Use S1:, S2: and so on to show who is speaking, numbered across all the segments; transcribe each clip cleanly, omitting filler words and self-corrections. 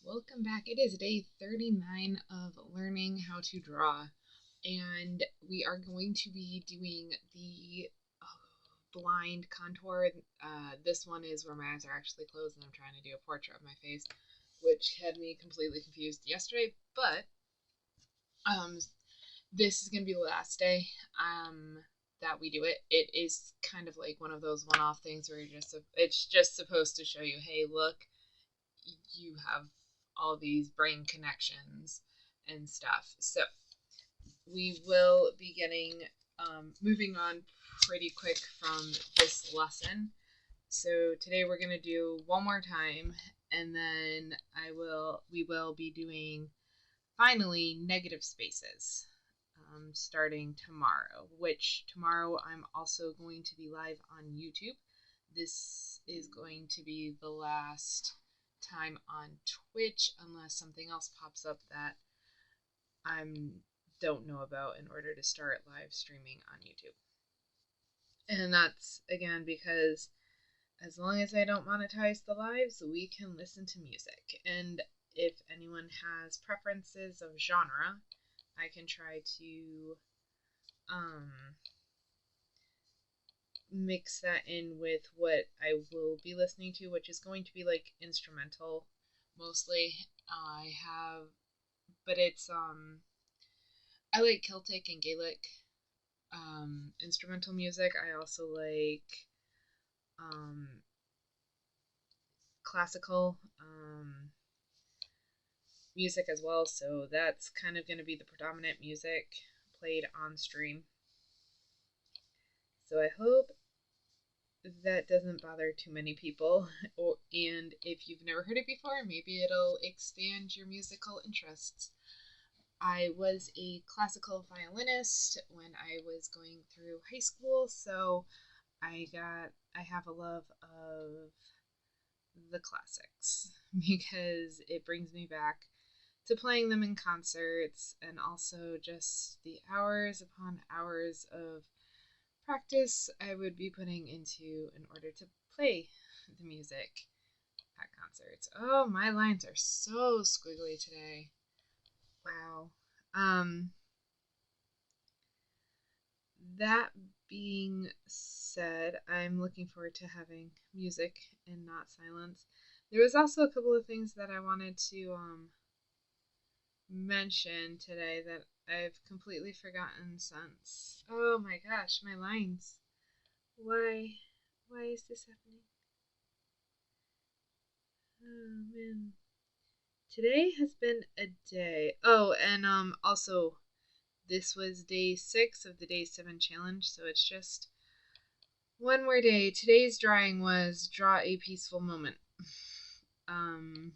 S1: Welcome back. It is day 39 of learning how to draw, and we are going to be doing the blind contour. This one is where my eyes are actually closed and I'm trying to do a portrait of my face, which had me completely confused yesterday, but um, this is going to be the last day that we do it. It is kind of like one of those one-off things where it's just supposed to show you, hey, look, you have all these brain connections and stuff. So we will be moving on pretty quick from this lesson. So today we're going to do one more time, and then we will be doing finally negative spaces starting tomorrow, which tomorrow I'm also going to be live on YouTube. This is going to be the last time on Twitch unless something else pops up that I don't know about in order to start live streaming on YouTube. And that's again because as long as I don't monetize the lives, we can listen to music. And if anyone has preferences of genre, I can try to mix that in with what I will be listening to, which is going to be like instrumental mostly. I have, but it's I like Celtic and Gaelic instrumental music. I also like um, classical music as well. So that's kind of going to be the predominant music played on stream. So I hope that doesn't bother too many people. And if you've never heard it before, maybe it'll expand your musical interests. I was a classical violinist when I was going through high school, so I have a love of the classics because it brings me back to playing them in concerts and also just the hours upon hours of practice I would be putting into in order to play the music at concerts. Oh, my lines are so squiggly today. Wow. Um, that being said, I'm looking forward to having music and not silence. There was also a couple of things that I wanted to mention today that I've completely forgotten since. Oh my gosh, my lines. Why? Why is this happening? Oh man. Today has been a day. Oh, and also this was day 6 of the day 7 challenge, so it's just one more day. Today's drawing was draw a peaceful moment. Um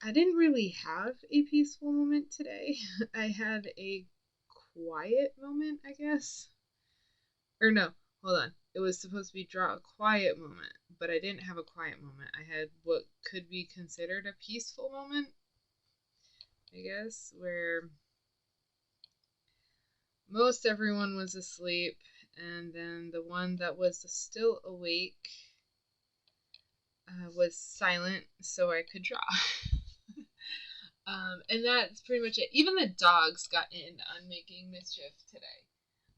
S1: I didn't really have a peaceful moment today. I had a quiet moment, I guess. Or no, hold on. It was supposed to be draw a quiet moment, but I didn't have a quiet moment. I had what could be considered a peaceful moment, I guess, where most everyone was asleep, and then the one that was still awake was silent so I could draw. And that's pretty much it. Even the dogs got in on making mischief today.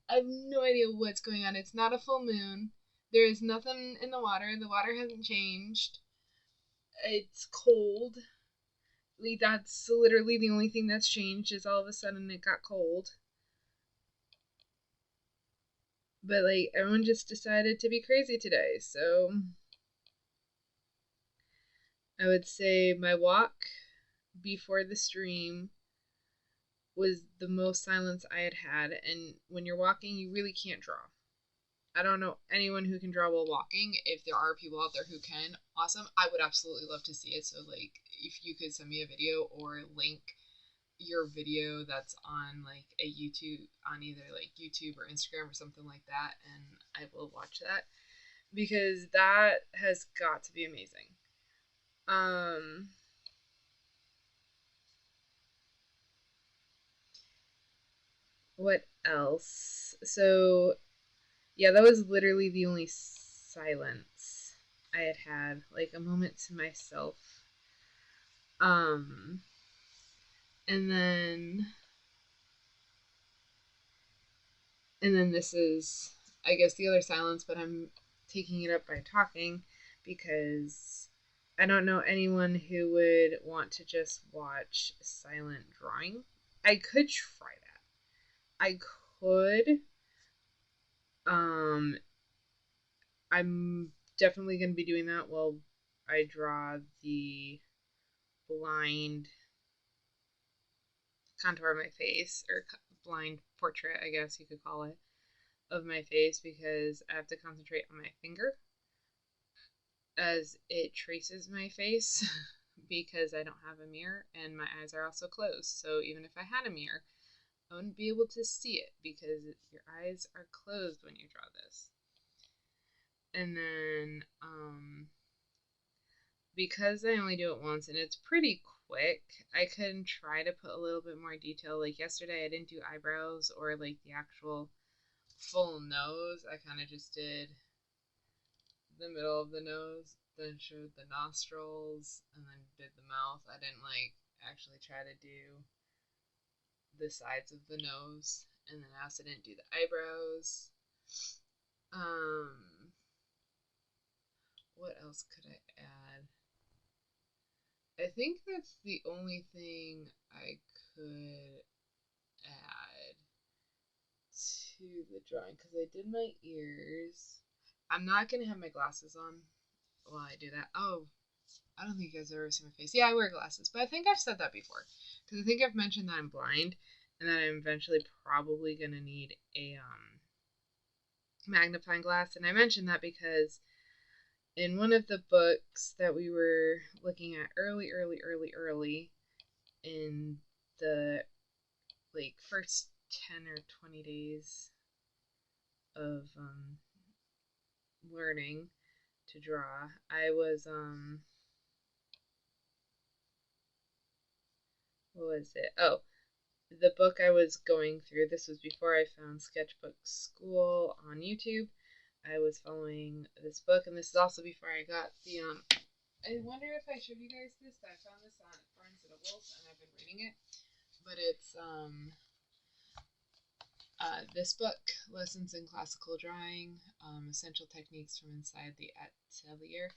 S1: I have no idea what's going on. It's not a full moon. There is nothing in the water. The water hasn't changed. It's cold. Like, that's literally the only thing that's changed is all of a sudden it got cold. But like everyone just decided to be crazy today. So I would say my walk before the stream was the most silence I had had. And when you're walking, you really can't draw. I don't know anyone who can draw while walking. If there are people out there who can, awesome. I would absolutely love to see it. So, like, if you could send me a video or link your video that's on like a YouTube, on either like YouTube or Instagram or something like that, and I will watch that because that has got to be amazing. Um, what else? So, yeah, that was literally the only silence I had had, like a moment to myself. Um, and then this is, I guess, the other silence, but I'm taking it up by talking because I don't know anyone who would want to just watch silent drawing. I could try that. I could. Um, I'm definitely going to be doing that while I draw the blind contour of my face, or blind portrait, I guess you could call it, of my face, because I have to concentrate on my finger as it traces my face because I don't have a mirror and my eyes are also closed. So even if I had a mirror, I wouldn't be able to see it because your eyes are closed when you draw this. And then because I only do it once and it's pretty quick, I can try to put a little bit more detail. Like yesterday I didn't do eyebrows or like the actual full nose. I kind of just did the middle of the nose, then showed the nostrils, and then did the mouth. I didn't like actually try to do the sides of the nose, and then I also didn't do the eyebrows. Um, what else could I add? I think that's the only thing I could add to the drawing because I did my ears. I'm not gonna have my glasses on while I do that. Oh, I don't think you guys have ever seen my face. Yeah, I wear glasses, but I think I've said that before because I think I've mentioned that I'm blind and that I'm eventually probably gonna need a magnifying glass. And I mentioned that because in one of the books that we were looking at early in the like first 10 or 20 days of learning to draw, I was what was it? Oh, the book I was going through, this was before I found Sketchbook School on YouTube. I was following this book, and this is also before I got the I wonder if I showed you guys this. I found this on Barnes and Noble, and I've been reading it. But it's this book, Lessons in Classical Drawing, Essential Techniques from Inside the Atelier.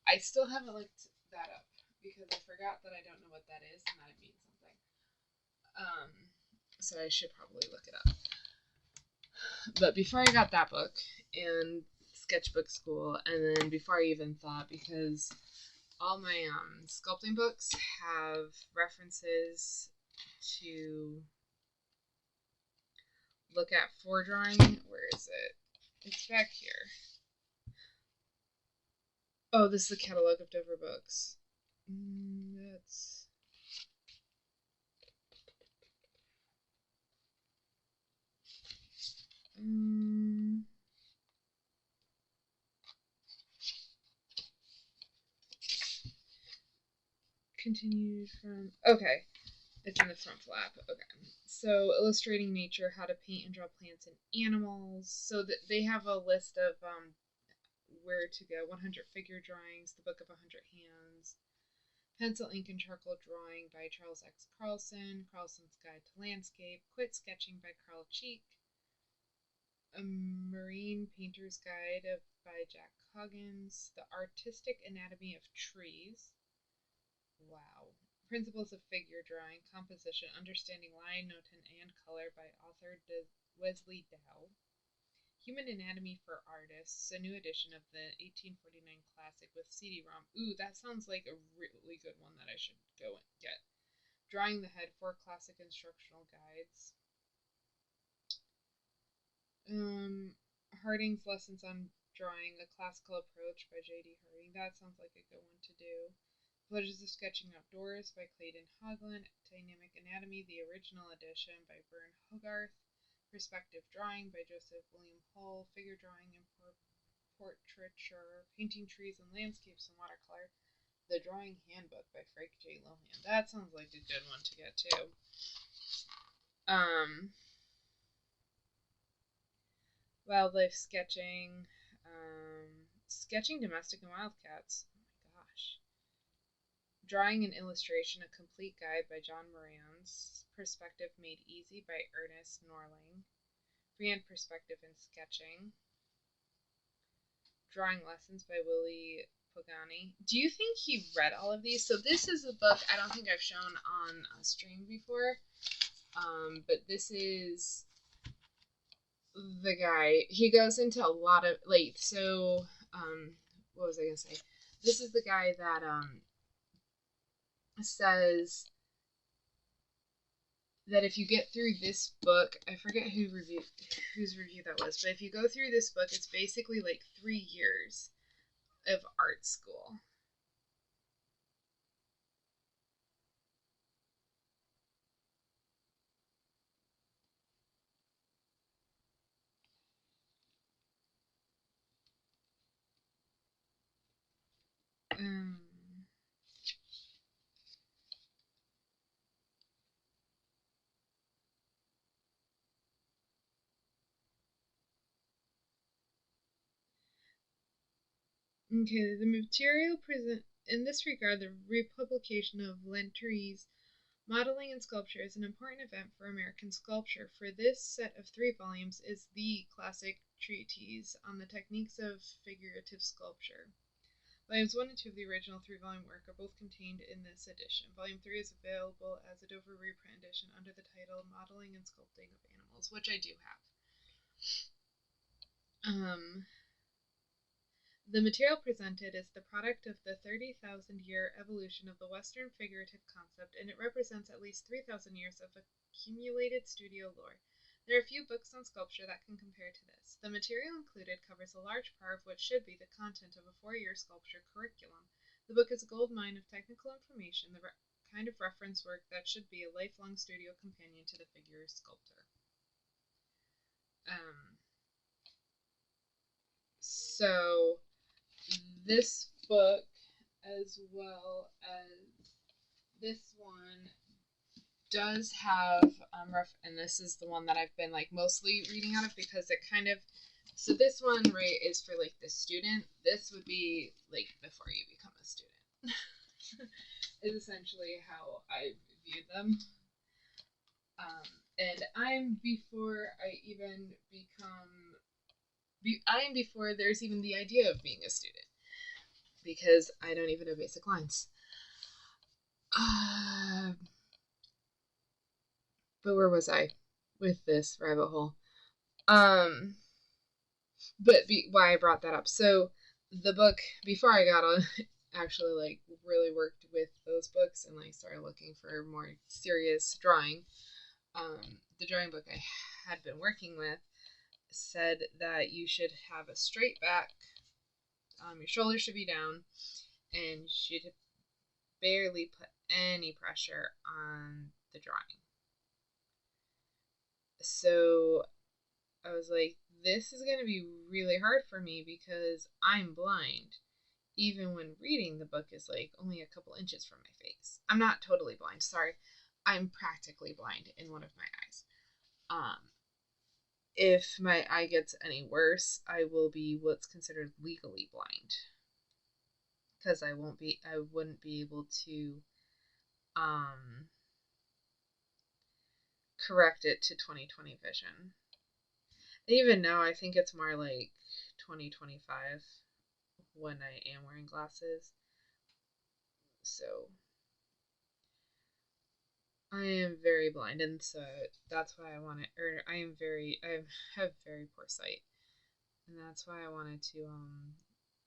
S1: I still haven't looked that up because I forgot that I don't know what that is and that it means something. Um, so I should probably look it up. But before I got that book and Sketchbook School, and then before I even thought, because all my sculpting books have references to look at for drawing. Where is it? It's back here. Oh, this is the catalog of Dover books. That's continued from. Okay, it's in the front flap. Okay, so illustrating nature, how to paint and draw plants and animals. So they have a list of where to go. 100 figure drawings, the book of 100 hands, pencil, ink, and charcoal drawing by Charles X. Carlson, Carlson's Guide to Landscape, Quit Sketching by Carl Cheek, a Marine Painter's Guide by Jack Coggins, The Artistic Anatomy of Trees. Wow. Principles of Figure Drawing, Composition, Understanding Line, Note, and Color by author Wesley Dow. Human Anatomy for Artists, a new edition of the 1849 classic with CD-ROM. Ooh, that sounds like a really good one that I should go and get. Drawing the Head, 4 classic instructional guides. Harding's Lessons on Drawing, a Classical Approach by J.D. Harding. That sounds like a good one to do. Pleasures of Sketching Outdoors by Clayton Haugland. Dynamic Anatomy, the original edition by Vern Hogarth. Perspective Drawing by Joseph William Hull. Figure Drawing and Portraiture. Painting Trees and Landscapes in Watercolor. The Drawing Handbook by Frank J. Lohan. That sounds like a good one to get too. Wildlife sketching, sketching domestic and wildcats. Oh my gosh. Drawing and Illustration, A Complete Guide by John Morans. Perspective Made Easy by Ernest Norling. Freehand Perspective and Sketching. Drawing Lessons by Willie Pogani. Do you think he read all of these? So this is a book I don't think I've shown on a stream before, but this is the guy. He goes into a lot of, like, so, what was I going to say? This is the guy that says that if you get through this book, I forget whose review that was, but if you go through this book, it's basically like 3 years of art school. Okay, the material present in this regard, the republication of Lentury's Modeling and Sculpture is an important event for American sculpture. For this set of 3 volumes is the classic treatise on the techniques of figurative sculpture. Volumes 1 and 2 of the original 3-volume work are both contained in this edition. Volume 3 is available as a Dover reprint edition under the title Modeling and Sculpting of Animals, which I do have. The material presented is the product of the 30,000-year evolution of the Western figurative concept, and it represents at least 3,000 years of accumulated studio lore. There are few books on sculpture that can compare to this. The material included covers a large part of what should be the content of a 4-year sculpture curriculum. The book is a goldmine of technical information, the kind of reference work that should be a lifelong studio companion to the figure sculptor. So this book, as well as this one, does have and this is the one that I've been like mostly reading out of, because it kind of, so this one, right, is for like the student. This would be like before you become a student. Is essentially how I viewed them. And I'm before I even become, I'm before there's even the idea of being a student, because I don't even know basic lines. But where was I with this rabbit hole? But why I brought that up. So the book, before I got on, actually like really worked with those books and like started looking for more serious drawing. The drawing book I had been working with said that you should have a straight back, your shoulders should be down, and you should barely put any pressure on the drawing. So I was like, this is going to be really hard for me because I'm blind. Even when reading, the book is like only a couple inches from my face. I'm not totally blind, sorry. I'm practically blind in one of my eyes. If my eye gets any worse, I will be what's considered legally blind, because I wouldn't be able to correct it to 20/20 vision. And even now, I think it's more like 20/25 when I am wearing glasses. So I am very blind, and so that's why I wanted, or I have very poor sight, and that's why I wanted to,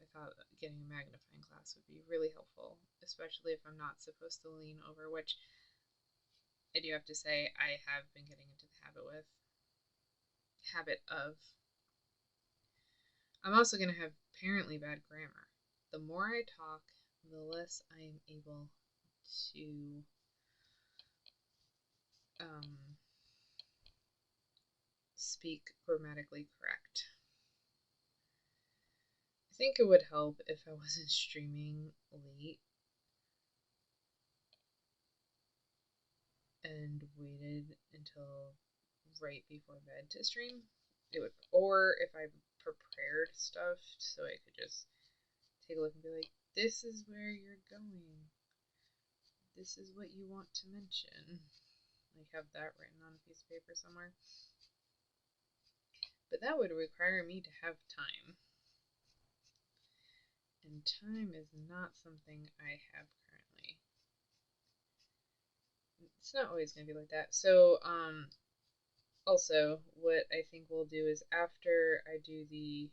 S1: I thought getting a magnifying glass would be really helpful, especially if I'm not supposed to lean over, which I do have to say I have been getting into the habit of. I'm also going to have apparently bad grammar. The more I talk, the less I am able to speak grammatically correct. I think it would help if I wasn't streaming late and waited until right before bed to stream. It would, or if I prepared stuff so I could just take a look and be like, this is where you're going. this is what you want to mention. Like, have that written on a piece of paper somewhere. But that would require me to have time. And time is not something I have currently. It's not always going to be like that. So, also, what I think we'll do is after I do the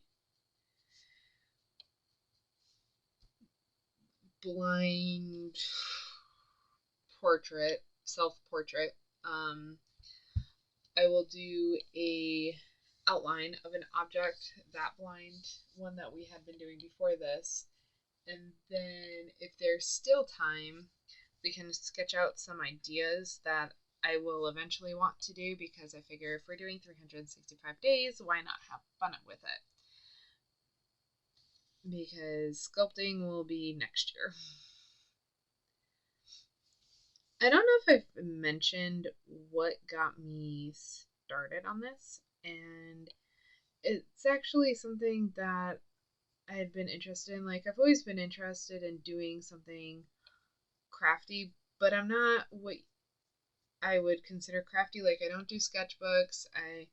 S1: blind portrait, self-portrait, I will do a outline of an object, that blind one that we had been doing before this. And then if there's still time, we can sketch out some ideas that I will eventually want to do, because I figure if we're doing 365 days, why not have fun with it? Because sculpting will be next year. I don't know if I've mentioned what got me started on this, and it's actually something that I had been interested in. Like, I've always been interested in doing something crafty, but I'm not what I would consider crafty. Like, I don't do sketchbooks. I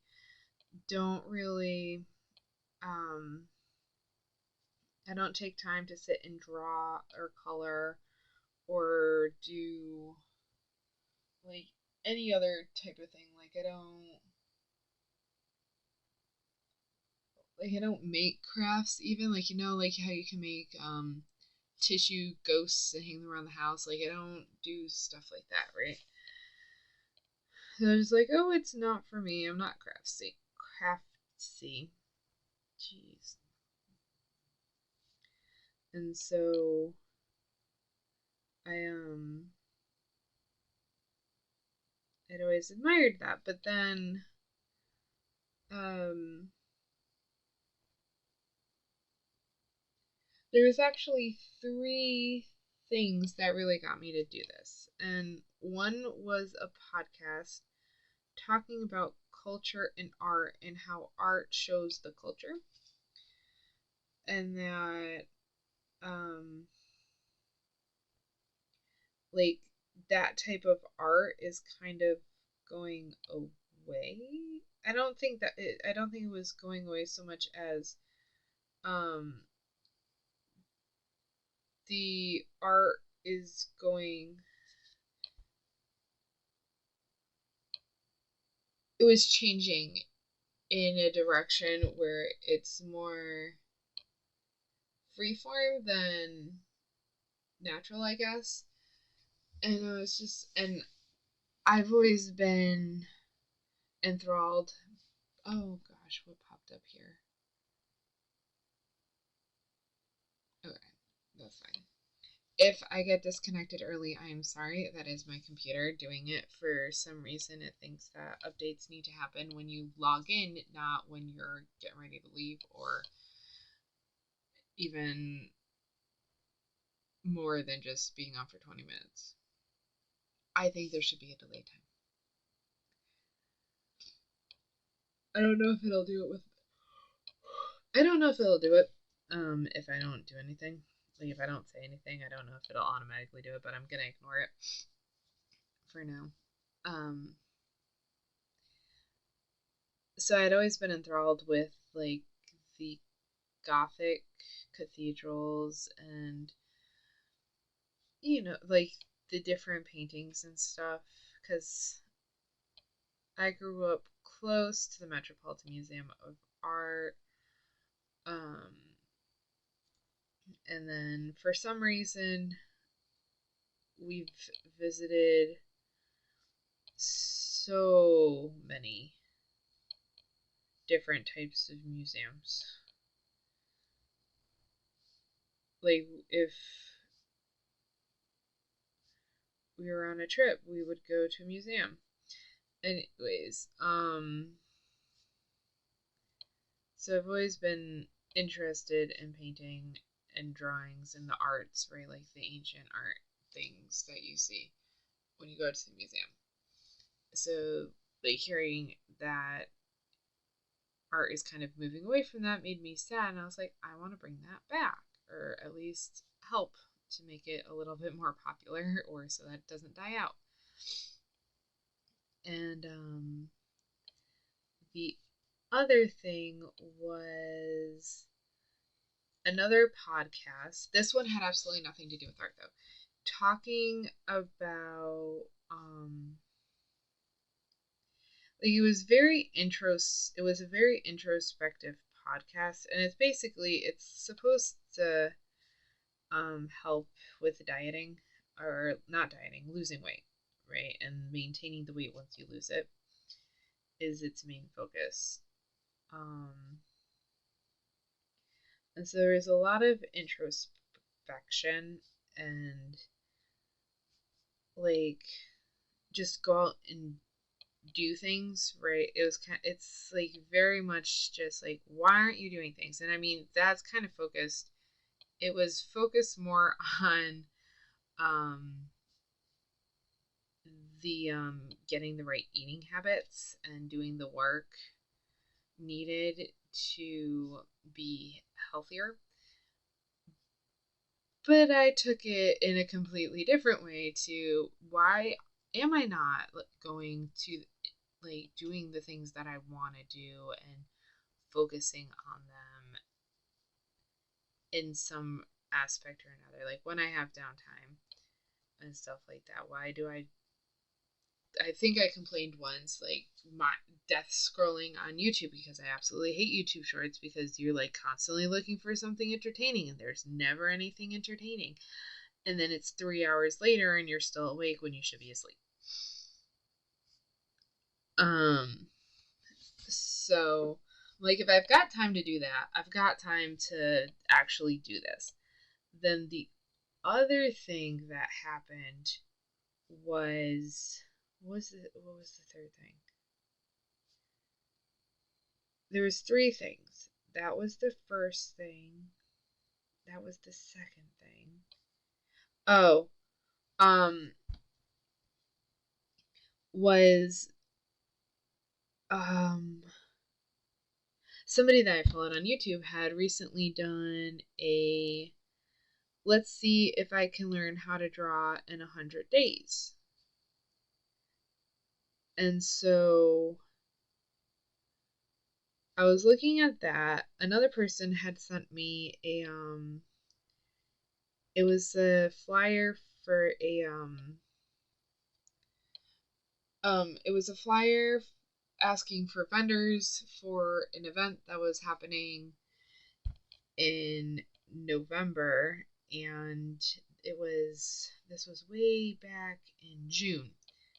S1: don't really, I don't take time to sit and draw or color or do like any other type of thing. Like, I don't make crafts even, like, like how you can make tissue ghosts and hang them around the house. Like, I don't do stuff like that, right? So I was like, oh, it's not for me. I'm not craftsy. Jeez. And so I I'd always admired that, but then um there was actually three things that really got me to do this. And one was a podcast talking about culture and art and how art shows the culture. And that like that type of art is kind of going away. I don't think it was going away so much as um the art is going, it was changing in a direction where it's more freeform than natural, I guess. And I've always been enthralled. Oh gosh, what popped up here? Okay, that's fine. If I get disconnected early, I am sorry. That is my computer doing it. For some reason, it thinks that updates need to happen when you log in, not when you're getting ready to leave, or even more than just being on for 20 minutes. I think there should be a delay time. I don't know if it'll do it with. I don't know if it'll do it if I don't do anything. Like, if I don't say anything, I don't know if it'll automatically do it, but I'm gonna ignore it for now. Um, so I'd always been enthralled with like the Gothic cathedrals and like the different paintings and stuff, because I grew up close to the Metropolitan Museum of Art. Um, and then for some reason, we've visited so many different types of museums. Like, if we were on a trip, we would go to a museum. Anyways, so I've always been interested in painting and drawings and the arts, right? Like the ancient art things that you see when you go to the museum. So, like, hearing that art is kind of moving away from that made me sad, and I was like, I want to bring that back, or at least help to make it a little bit more popular, or so that it doesn't die out. And the other thing was another podcast. This one had absolutely nothing to do with art, though. Talking about like it was a very introspective podcast, and it's supposed to help with dieting, or not dieting, losing weight, right? And maintaining the weight once you lose it is its main focus. And so there is a lot of introspection and like just go out and do things, right? It's like very much just like, why aren't you doing things? And I mean, that's kind of focused. It was focused more on the getting the right eating habits and doing the work needed to be healthier. But I took it in a completely different way to, why am I not going to like doing the things that I want to do and focusing on them in some aspect or another, like when I have downtime and stuff like that. Why do I think I complained once, like my death scrolling on YouTube, because I absolutely hate YouTube shorts, because you're like constantly looking for something entertaining and there's never anything entertaining. And then it's 3 hours later and you're still awake when you should be asleep. So like if I've got time to do that, I've got time to actually do this. Then the other thing that happened was, what was the third thing? There was 3 things. That was the first thing. That was the second thing. Oh, was somebody that I followed on YouTube had recently done a, let's see if I can learn how to draw in 100 days. And so I was looking at that. Another person had sent me it was a flyer for it was a flyer asking for vendors for an event that was happening in November, and this was way back in June.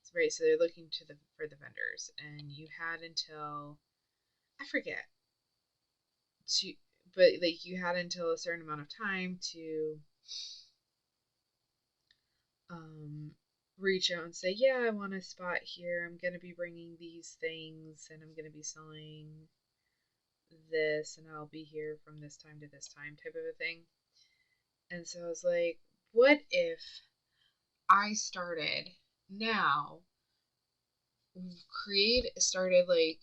S1: So, right, so they're looking for the vendors, and you had until, I forget, to but like you had until a certain amount of time to reach out and say, yeah, I want a spot here. I'm going to be bringing these things and I'm going to be selling this and I'll be here from this time to this time, type of a thing. And so I was like, what if I started now, started like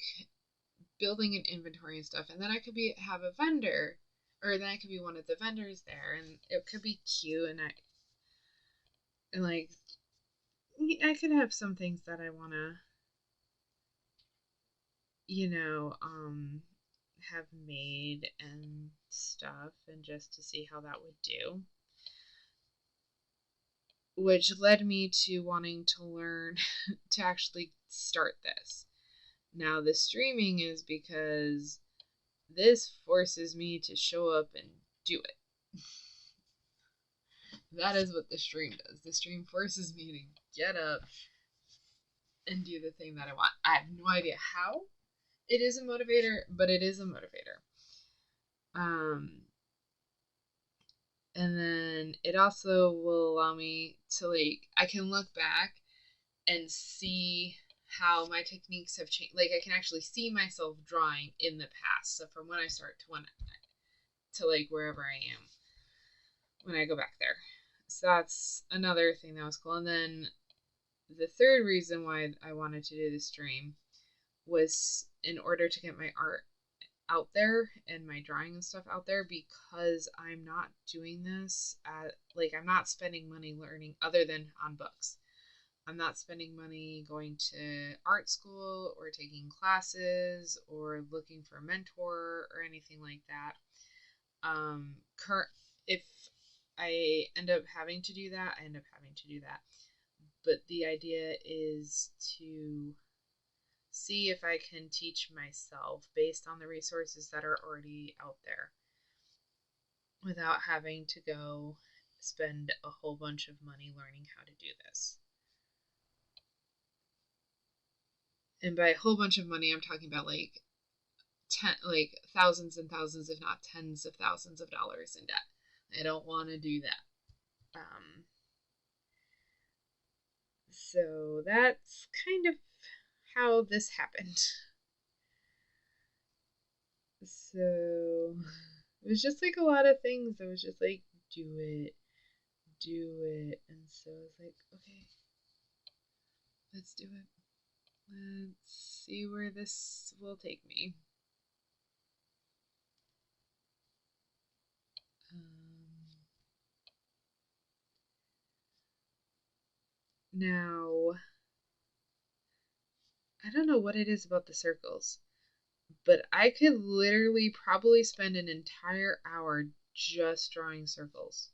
S1: building an inventory and stuff, and then I could have a vendor, or then I could be one of the vendors there, and it could be cute, and like I could have some things that I want to, have made and stuff, and just to see how that would do. Which led me to wanting to learn to actually start this. Now, the streaming is because this forces me to show up and do it. That is what the stream does. The stream forces me to get up and do the thing that I want. I have no idea how it is a motivator, but it is a motivator. And then it also will allow me to, like, I can look back and see how my techniques have changed. Like, I can actually see myself drawing in the past. So from when I start to like wherever I am when I go back there. So that's another thing that was cool. And then the third reason why I wanted to do the stream was in order to get my art out there and my drawing and stuff out there because I'm not doing this at, like, I'm not spending money learning other than on books. I'm not spending money going to art school or taking classes or looking for a mentor or anything like that. If I end up having to do that, I end up having to do that. But the idea is to see if I can teach myself based on the resources that are already out there without having to go spend a whole bunch of money learning how to do this. And by a whole bunch of money, I'm talking about like thousands and thousands, if not tens of thousands of dollars in debt. I don't want to do that. So that's kind of how this happened. So it was just like a lot of things. I was just like, do it. And so I was like, okay, let's do it. Let's see where this will take me. Now, I don't know what it is about the circles, but I could literally probably spend an entire hour just drawing circles.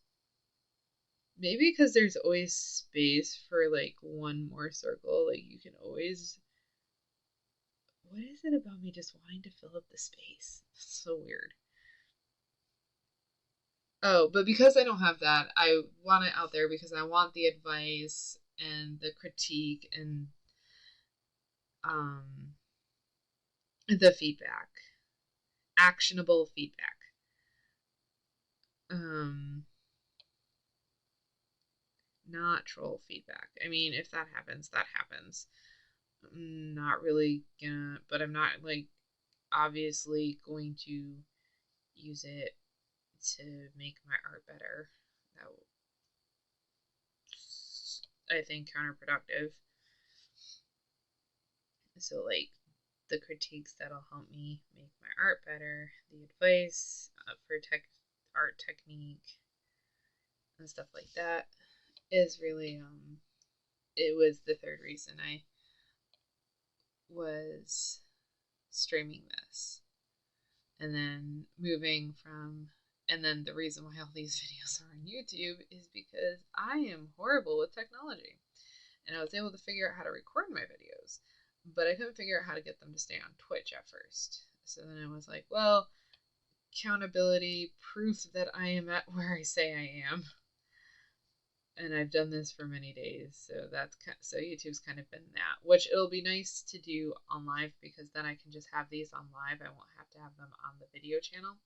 S1: Maybe because there's always space for like one more circle. Like you can always. What is it about me just wanting to fill up the space? It's so weird. Oh, but because I don't have that, I want it out there because I want the advice and the critique and um the feedback. Actionable feedback. Um Not troll feedback. I mean, if that happens, that happens. I'm not really gonna, but I'm not like obviously going to use it to make my art better. That I think counterproductive. So like the critiques that'll help me make my art better, the advice for art technique and stuff like that is really it was the third reason I was streaming this. And then the reason why all these videos are on YouTube is because I am horrible with technology. And I was able to figure out how to record my videos, but I couldn't figure out how to get them to stay on Twitch at first. So then I was like, well, accountability, proof that I am at where I say I am. And I've done this for many days, so YouTube's kind of been that, which it'll be nice to do on live because then I can just have these on live. I won't have to have them on the video channel,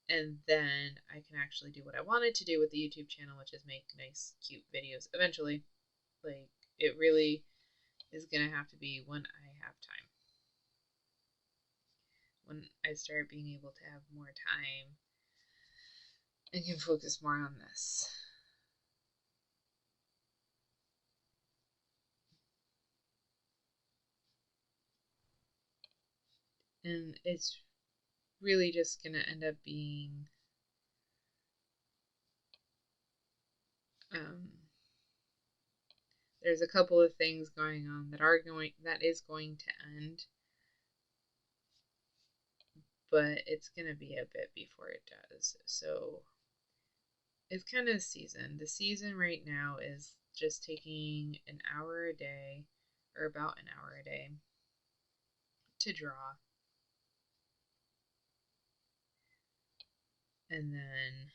S1: and then I can actually do what I wanted to do with the YouTube channel, which is make nice, cute videos eventually. Like, it really is gonna have to be when I have time, when I start being able to have more time and can focus more on this. And it's really just going to end up being there's a couple of things going on that is going to end, but it's going to be a bit before it does. So it's kind of season. The season right now is just taking an hour a day, or about an hour a day, to draw. And then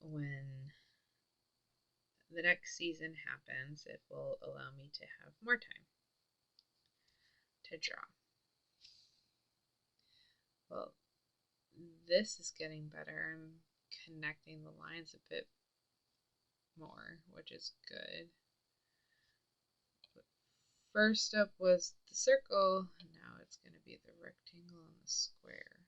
S1: when the next season happens, it will allow me to have more time to draw. Well, this is getting better. I'm connecting the lines a bit more, which is good. But first up was the circle, and now it's going to be the rectangle and the square.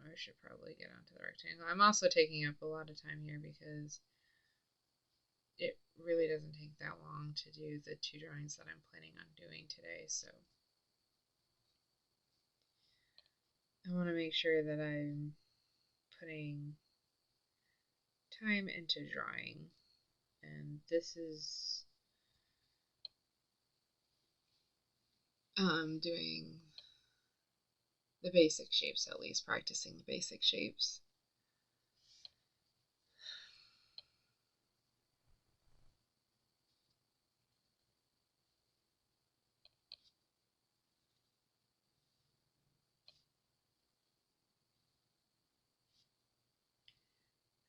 S1: Alright, I should probably get onto the rectangle. I'm also taking up a lot of time here because it really doesn't take that long to do the 2 drawings that I'm planning on doing today, so I want to make sure that I'm putting time into drawing, and this is doing the basic shapes, at least practicing the basic shapes.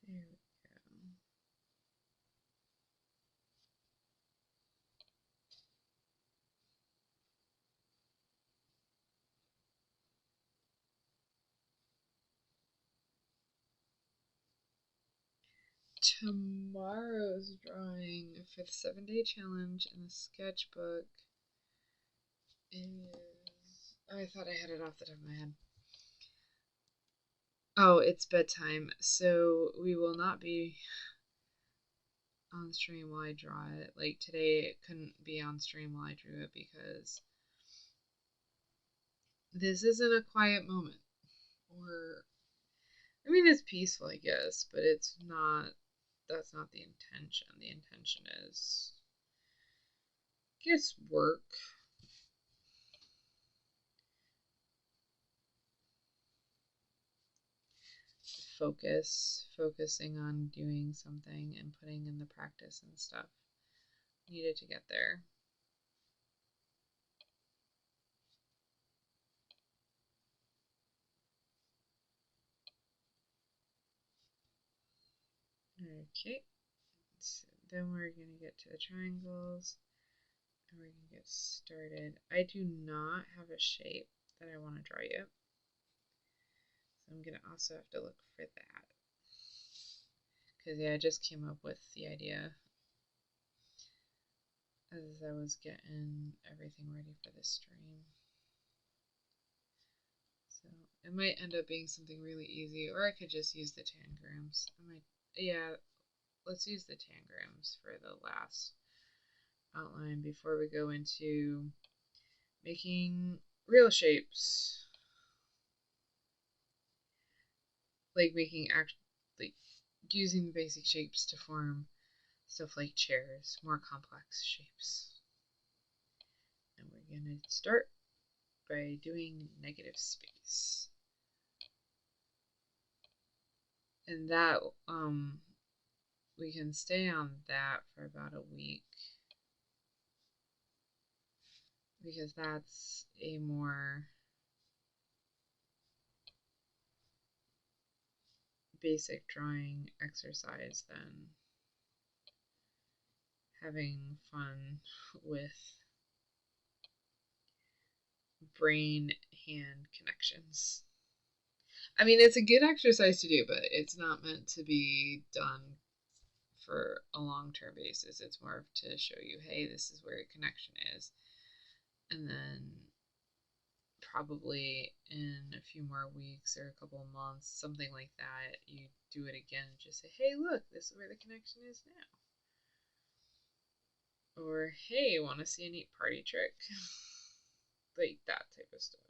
S1: There we go. Tomorrow's drawing for the 7-day challenge in the sketchbook is... Oh, I thought I had it off the top of my head. Oh, it's bedtime, so we will not be on stream while I draw it. Like today, it couldn't be on stream while I drew it because this isn't a quiet moment. Or, I mean, it's peaceful, I guess, but it's not. That's not the intention. The intention is, I guess, work. Focusing on doing something and putting in the practice and stuff needed to get there. Okay, so then we're going to get to the triangles and we're going to get started. I do not have a shape that I want to draw yet, so I'm going to also have to look for that. Because, yeah, I just came up with the idea as I was getting everything ready for the stream. So it might end up being something really easy, or I could just use the tangrams. Yeah, let's use the tangrams for the last outline before we go into making real shapes. Like using the basic shapes to form stuff like chairs, more complex shapes. And we're going to start by doing negative space. And that, we can stay on that for about a week because that's a more basic drawing exercise than having fun with brain-hand connections. I mean, it's a good exercise to do, but it's not meant to be done for a long-term basis. It's more to show you, hey, this is where your connection is. And then probably in a few more weeks or a couple of months, something like that, you do it again and just say, hey, look, this is where the connection is now. Or, hey, want to see a neat party trick? Like that type of stuff.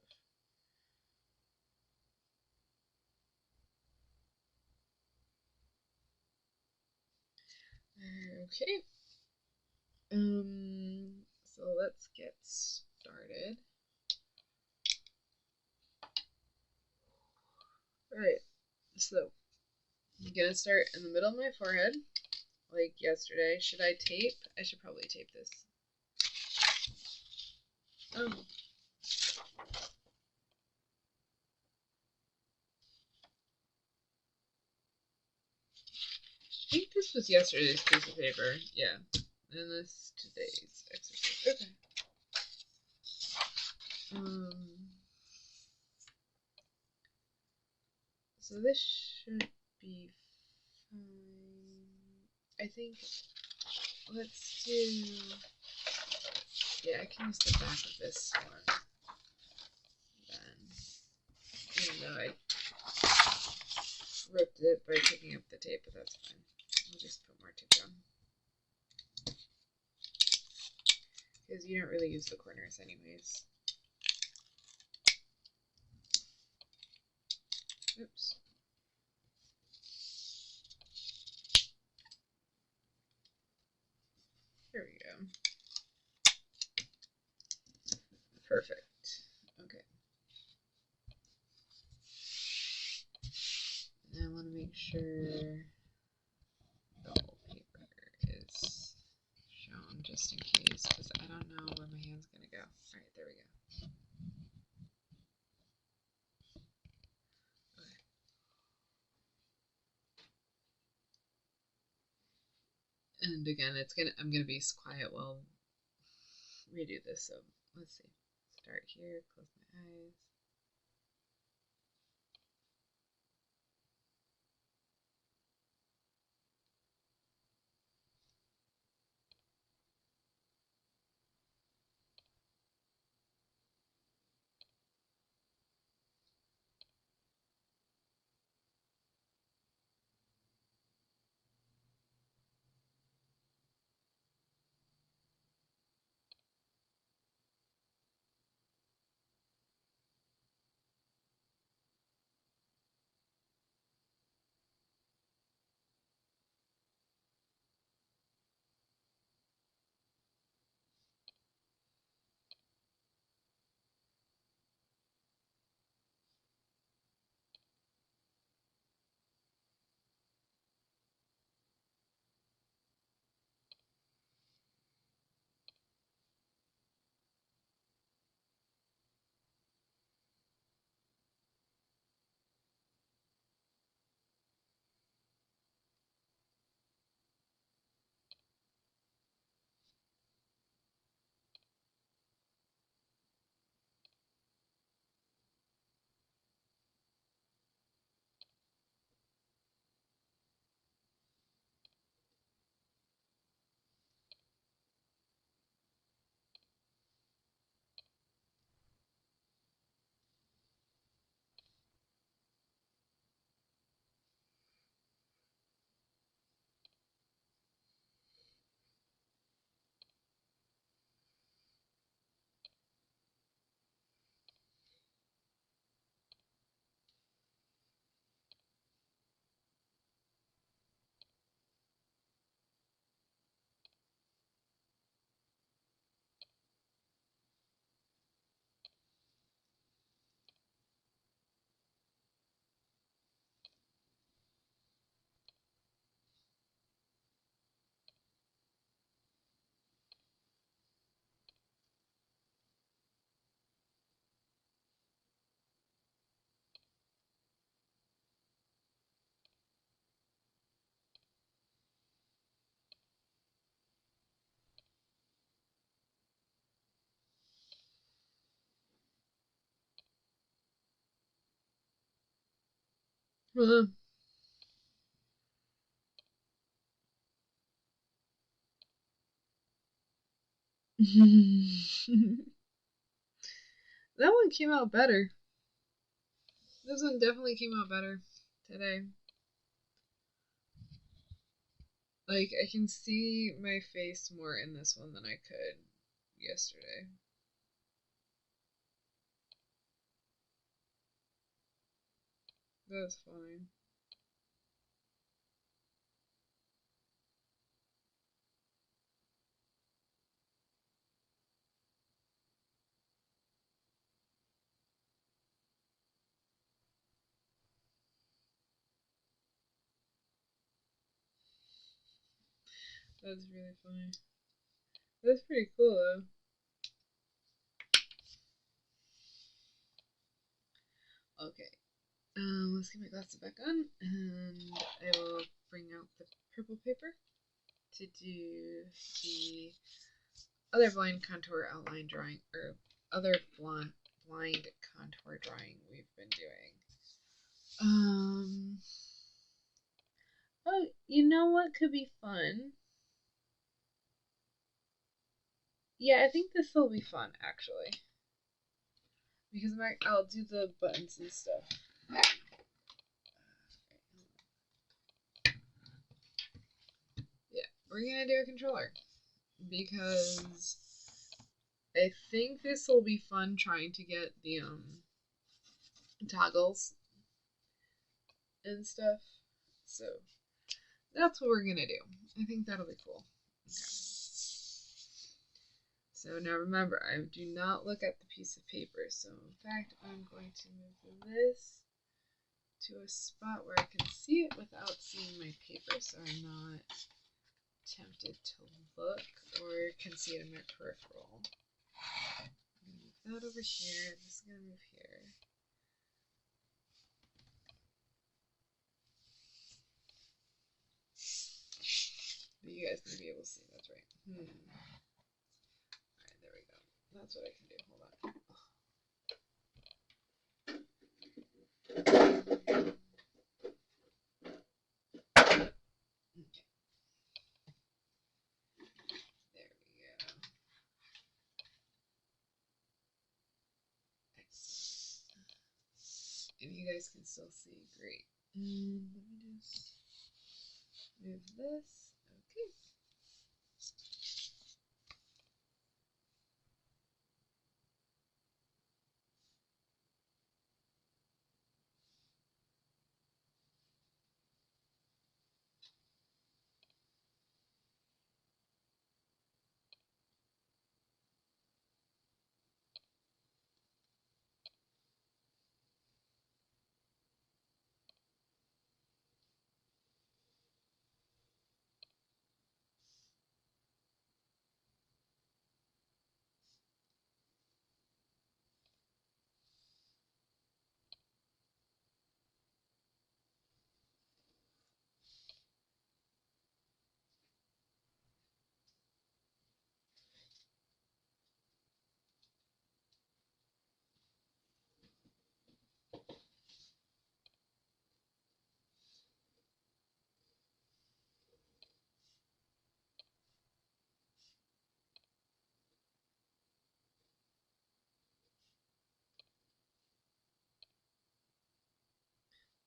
S1: Okay. So let's get started. Alright, so I'm gonna start in the middle of my forehead, like yesterday. Should I tape? I should probably tape this. I think this was yesterday's piece of paper. Yeah. And this today's exercise. Okay. So this should be fine. I think let's do... Yeah, I can use the back of this one. Then, even though I ripped it by taking up the tape, but that's fine. We'll just put more tape down. Because you don't really use the corners anyways. Oops. There we go. Perfect. Okay. And I want to make sure the whole paper is shown just in case, because I don't know where my hand's going to go. Alright, there we go. Okay. And again, I'm gonna be quiet while we do this, so let's see. Start here, close my eyes. That one came out better. This one definitely came out better today. Like, I can see my face more in this one than I could yesterday. That's fine. That's really funny. That's pretty cool, though. Okay. Let's get my glasses back on, and I will bring out the purple paper to do the other blind contour outline drawing, or other blind contour drawing we've been doing. Oh, you know what could be fun? Yeah, I think this will be fun, actually. Because I'll do the buttons and stuff. we're gonna do a controller because I think this will be fun trying to get the toggles and stuff. So that's what we're gonna do. I think that'll be cool. Okay. So now remember, I do not look at the piece of paper. So in fact, I'm going to move this to a spot where I can see it without seeing my paper, so I'm not tempted to look or can see it in my peripheral. I'm going to move that over here. This is going to move here. But you guys may be able to see. That's right. Alright, there we go. That's what I can do. Hold on. Okay. There we go. Excellent. And you guys can still see. Great. And let me just move this. Okay.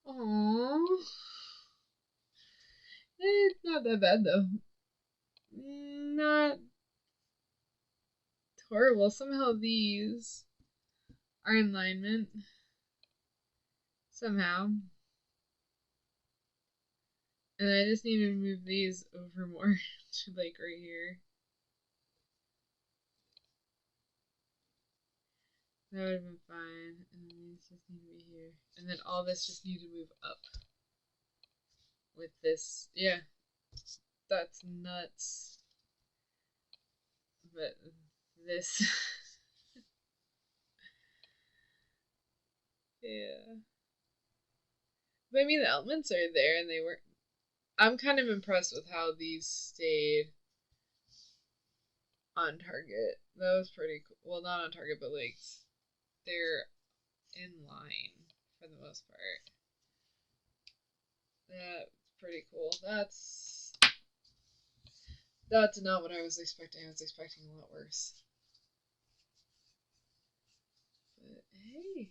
S1: Aww. It's not that bad though. Not horrible. Somehow these are in alignment. Somehow. And I just need to move these over more to like right here. That would have been fine. And then these just need to be here. And then all this just need to move up. With this. Yeah. That's nuts. But this. Yeah. But I mean, the elements are there and they weren't. I'm kind of impressed with how these stayed on target. That was pretty cool. Well, not on target, but like they're in line for the most part. That's pretty cool. That's not what I was expecting. I was expecting a lot worse. But hey.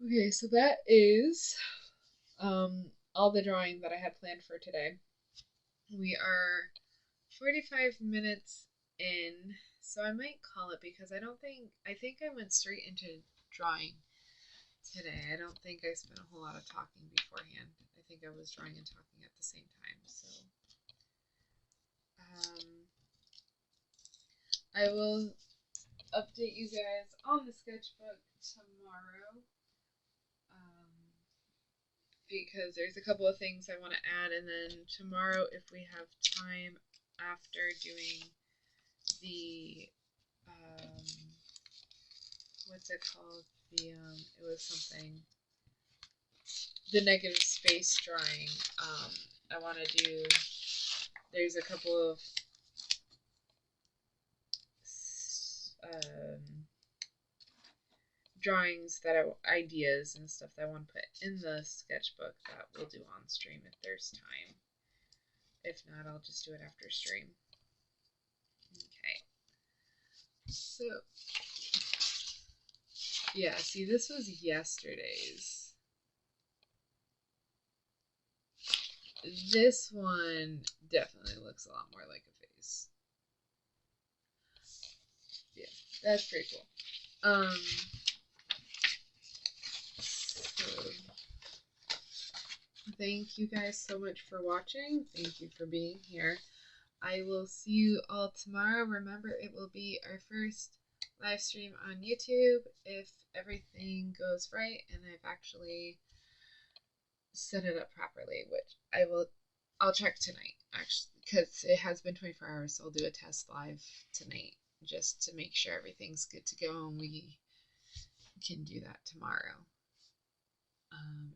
S1: Okay, so that is all the drawing that I had planned for today. We are 45 minutes in, so I might call it because I think I went straight into drawing today. I don't think I spent a whole lot of talking beforehand. I think I was drawing and talking at the same time, so I will update you guys on the sketchbook tomorrow. Because there's a couple of things I want to add, and then tomorrow, if we have time after doing the what's it called? It was something. The negative space drawing. I want to do. There's a couple of drawings that ideas and stuff that I want to put in the sketchbook that we'll do on stream if there's time. If not, I'll just do it after stream. Okay. So, yeah, see, this was yesterday's. This one definitely looks a lot more like a face. Yeah, that's pretty cool. So thank you guys so much for watching. Thank you for being here. I will see you all tomorrow. Remember, it will be our first live stream on YouTube if everything goes right and I've actually set it up properly, which I'll check tonight actually because it has been 24 hours, so I'll do a test live tonight just to make sure everything's good to go and we can do that tomorrow.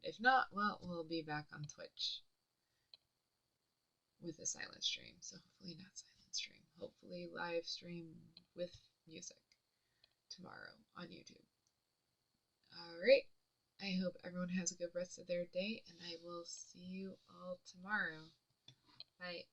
S1: If not, well, we'll be back on Twitch with a silent stream. So hopefully not silent stream. Hopefully live stream with music tomorrow on YouTube. All right. I hope everyone has a good rest of their day, and I will see you all tomorrow. Bye.